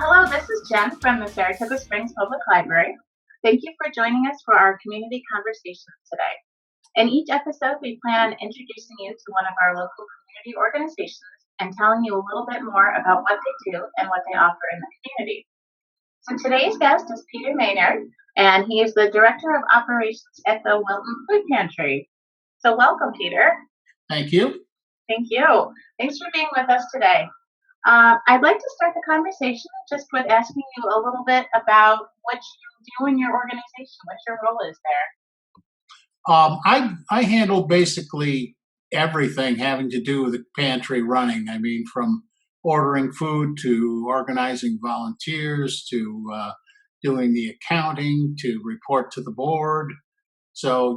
Hello, this is Jen from the Saratoga Springs Public Library. Thank you for joining us for our community conversations today. In each episode, we plan on introducing you to one of our local community organizations and telling you a little bit more about what they do and what they offer in the community. So today's guest is Peter Maynard, and he is the Director of Operations at the Wilton Food Pantry. So welcome, Peter. Thank you. Thank you. Thanks for being with us today. I'd like to start the conversation just with asking you a little bit about what you do in your organization, what your role is there. I handle basically everything having to do with the pantry running. I mean, from ordering food to organizing volunteers to doing the accounting to report to the board. So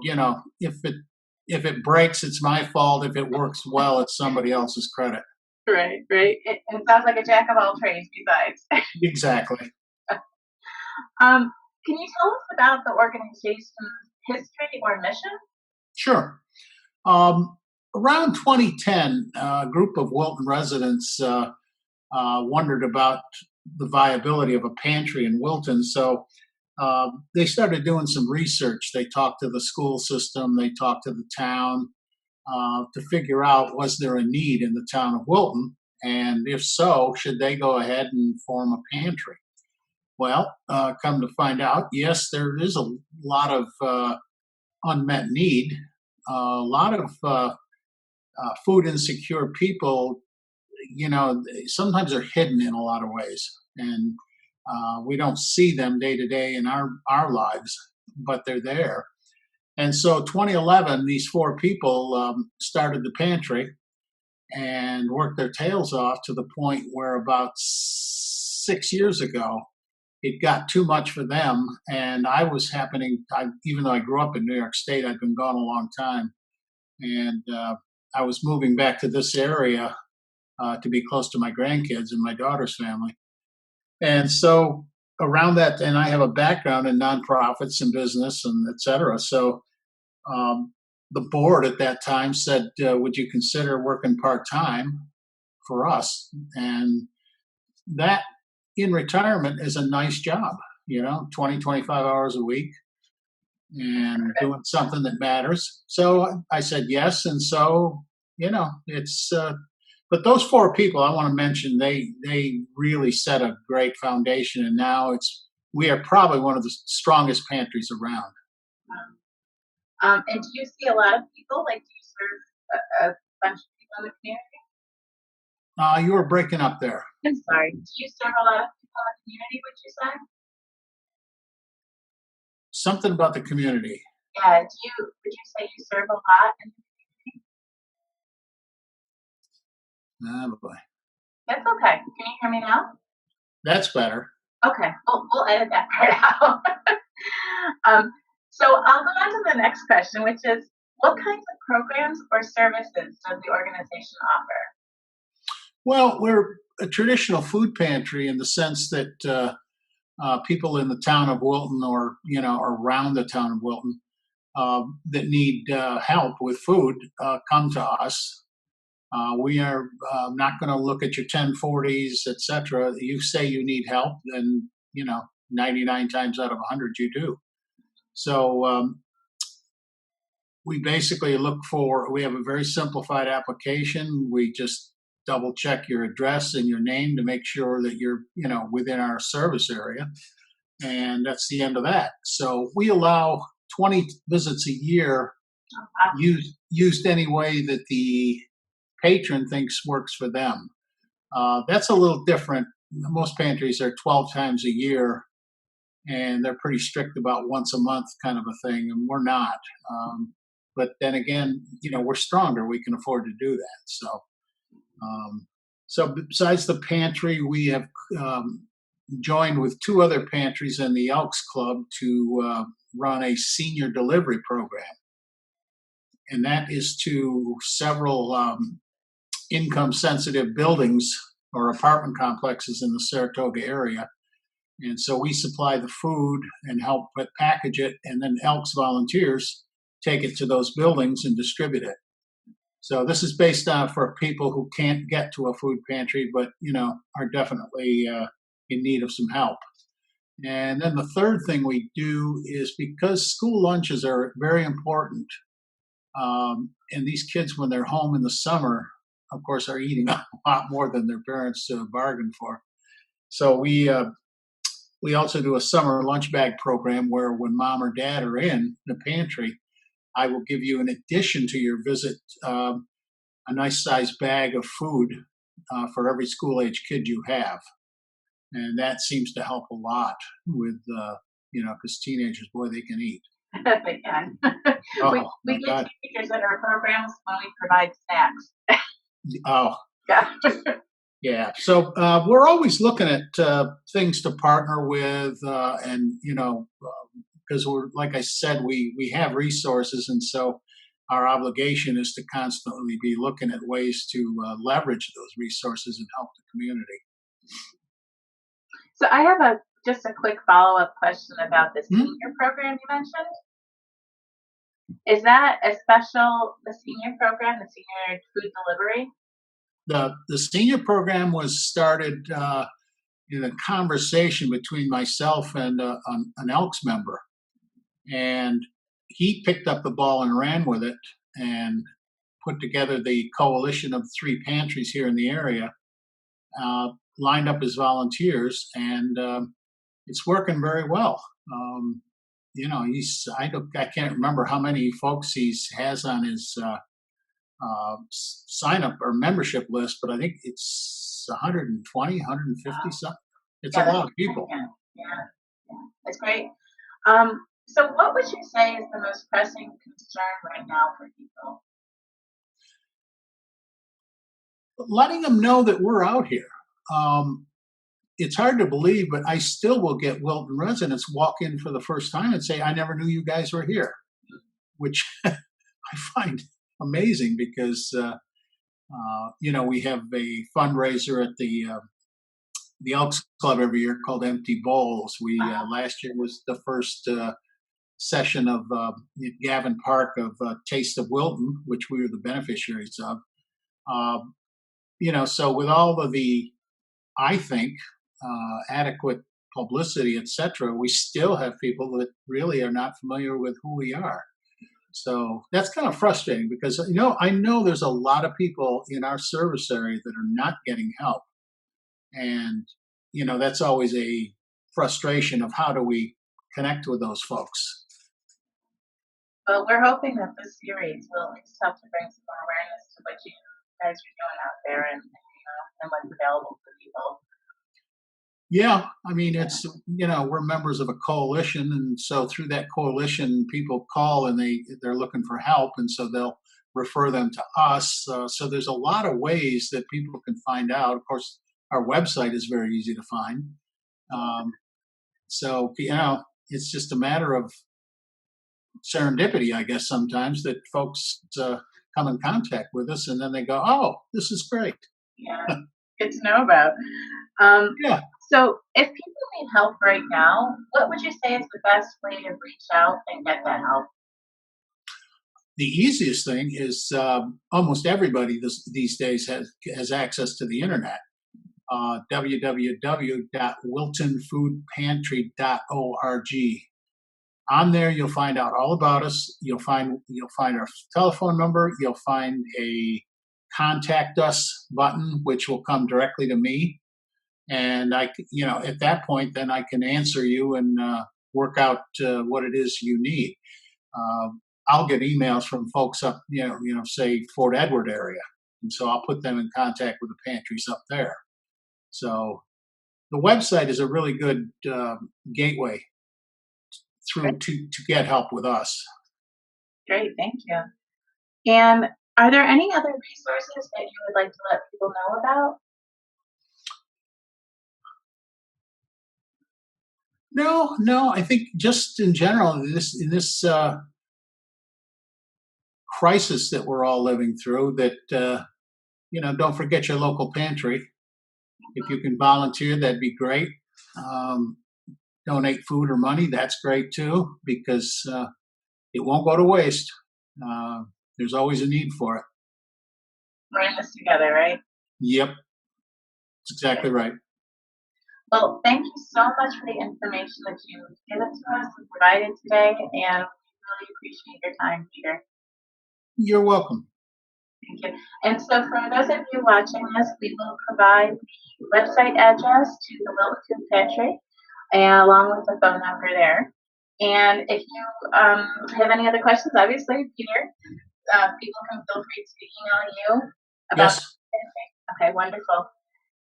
if it breaks, it's my fault. If it works well, it's somebody else's credit. Right. It sounds like a jack of all trades besides. Exactly. Can you tell us about the organization's history or mission? Sure. Around 2010, a group of Wilton residents wondered about the viability of a pantry in Wilton. So they started doing some research. They talked to the school system, they talked to the town to figure out, was there a need in the town of Wilton? And if so, should they go ahead and form a pantry? Well, come to find out, yes, there is a lot of unmet need. A lot of food insecure people, sometimes are hidden in a lot of ways. And we don't see them day to day in our lives, but they're there. And so 2011, these four people started the pantry and worked their tails off to the point where about 6 years ago, it got too much for them. And even though I grew up in New York State, I'd been gone a long time. And I was moving back to this area to be close to my grandkids and my daughter's family. And so around that, and I have a background in nonprofits and business and et cetera. So the board at that time said, would you consider working part-time for us? And that in retirement is a nice job, 20, 25 hours a week and doing something that matters. So I said yes. And so, it's, but those four people I want to mention, they really set a great foundation. And now we are probably one of the strongest pantries around. And do you see a lot of people? Like, do you serve a bunch of people in the community? You were breaking up there. I'm sorry. Do you serve a lot of people in the community, would you say? Something about the community. Yeah. Would you say you serve a lot in the community? Oh, boy. That's okay. Can you hear me now? That's better. Okay. We'll edit that part out. So I'll go on to the next question, which is, what kinds of programs or services does the organization offer? Well, we're a traditional food pantry in the sense that people in the town of Wilton or around the town of Wilton that need help with food come to us. We are not going to look at your 1040s, et cetera. You say you need help, then 99 times out of 100 you do. So we basically we have a very simplified application. We just double check your address and your name to make sure that you're, within our service area. And that's the end of that. So we allow 20 visits a year, used any way that the patron thinks works for them. That's a little different. Most pantries are 12 times a year. And they're pretty strict about once a month kind of a thing, and we're not. But then again, we're stronger. We can afford to do that. So besides the pantry, we have joined with two other pantries in the Elks Club to run a senior delivery program. And that is to several income-sensitive buildings or apartment complexes in the Saratoga area. And so we supply the food and help package it, and then Elks volunteers take it to those buildings and distribute it. So this is based on for people who can't get to a food pantry, but are definitely in need of some help. And then the third thing we do is, because school lunches are very important, and these kids, when they're home in the summer, of course, are eating a lot more than their parents bargained for. So we also do a summer lunch bag program where, when mom or dad are in the pantry, I will give you, in addition to your visit, a nice sized bag of food for every school age kid you have. And that seems to help a lot with, because teenagers, boy, they can eat. They can. we Oh, my we get God. teachers in our programs when we provide snacks. Oh, Yeah. yeah. So we're always looking at things to partner with, and because we're, like I said, we have resources, and so our obligation is to constantly be looking at ways to leverage those resources and help the community. So I have just a quick follow-up question about the Hmm? senior program you mentioned. Is that the senior program, the senior food delivery? The senior program was started in a conversation between myself and an Elks member, and he picked up the ball and ran with it and put together the coalition of 3 pantries here in the area, uh, lined up his volunteers, and it's working very well. I can't remember how many folks he has on his sign up or membership list, but I think it's 120, 150 something. It's a Yeah, that's lot of people. yeah, yeah, yeah. That's great. So what would you say is the most pressing concern right now for people? Letting them know that we're out here. Um, it's hard to believe, but I still will get Wilton residents walk in for the first time and say, "I never knew you guys were here," which I find amazing, because we have a fundraiser at the Elks Club every year called Empty Bowls. We last year was the first session of Gavin Park of Taste of Wilton, which we were the beneficiaries of. Um, so with all of the, I think, adequate publicity, etc., we still have people that really are not familiar with who we are. So that's kind of frustrating, because I know there's a lot of people in our service area that are not getting help, and that's always a frustration of how do we connect with those folks. Well, we're hoping that this series will at least help to bring some more awareness to what you guys are doing out there, and what's available for people. Yeah, I mean, Yeah. we're members of a coalition, and so through that coalition, people call and they're looking for help, and so they'll refer them to us. So there's a lot of ways that people can find out. Of course, our website is very easy to find. Um, so it's just a matter of serendipity, I guess, sometimes, that folks come in contact with us, and then they go, "Oh, this is great." Yeah, good to know about. Um, Yeah. so if people need help right now, what would you say is the best way to reach out and get that help? The easiest thing is, almost everybody these days has access to the internet. www.wiltonfoodpantry.org. On there, you'll find out all about us. You'll find our telephone number. You'll find a contact us button, which will come directly to me, and at that point, then I can answer you and work out what it is you need. Uh, I'll get emails from folks up, say Fort Edward area, and so I'll put them in contact with the pantries up there. So the website is a really good gateway through Great, to get help with us. great, thank you. And are there any other resources that you would like to let people know about? No, no, I think just in general, in this crisis that we're all living through, that don't forget your local pantry. If you can volunteer, that'd be great. Um, Donate food or money, that's great too, because it won't go to waste. Uh, there's always a need for it. We're in this together, right? Yep, that's exactly right. Well, thank you so much for the information that you've given to us and provided today, and we really appreciate your time, Peter. You're welcome. Thank you. And so for those of you watching this, we will provide the website address to the Wilton Pantry, and along with the phone number there. And if you have any other questions, obviously, Peter, people can feel free to email you about the Yes. pantry. Okay, wonderful.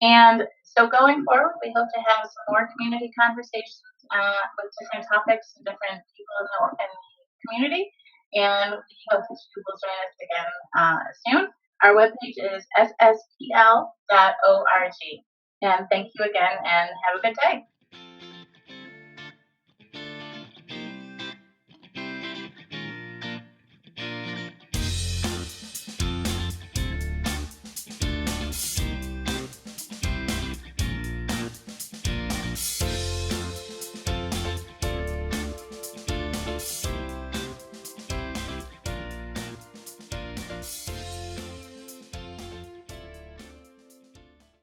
And so going forward, we hope to have some more community conversations with different topics and different people in the community. And we hope that you will join us again soon. Our webpage is sspl.org. And thank you again and have a good day.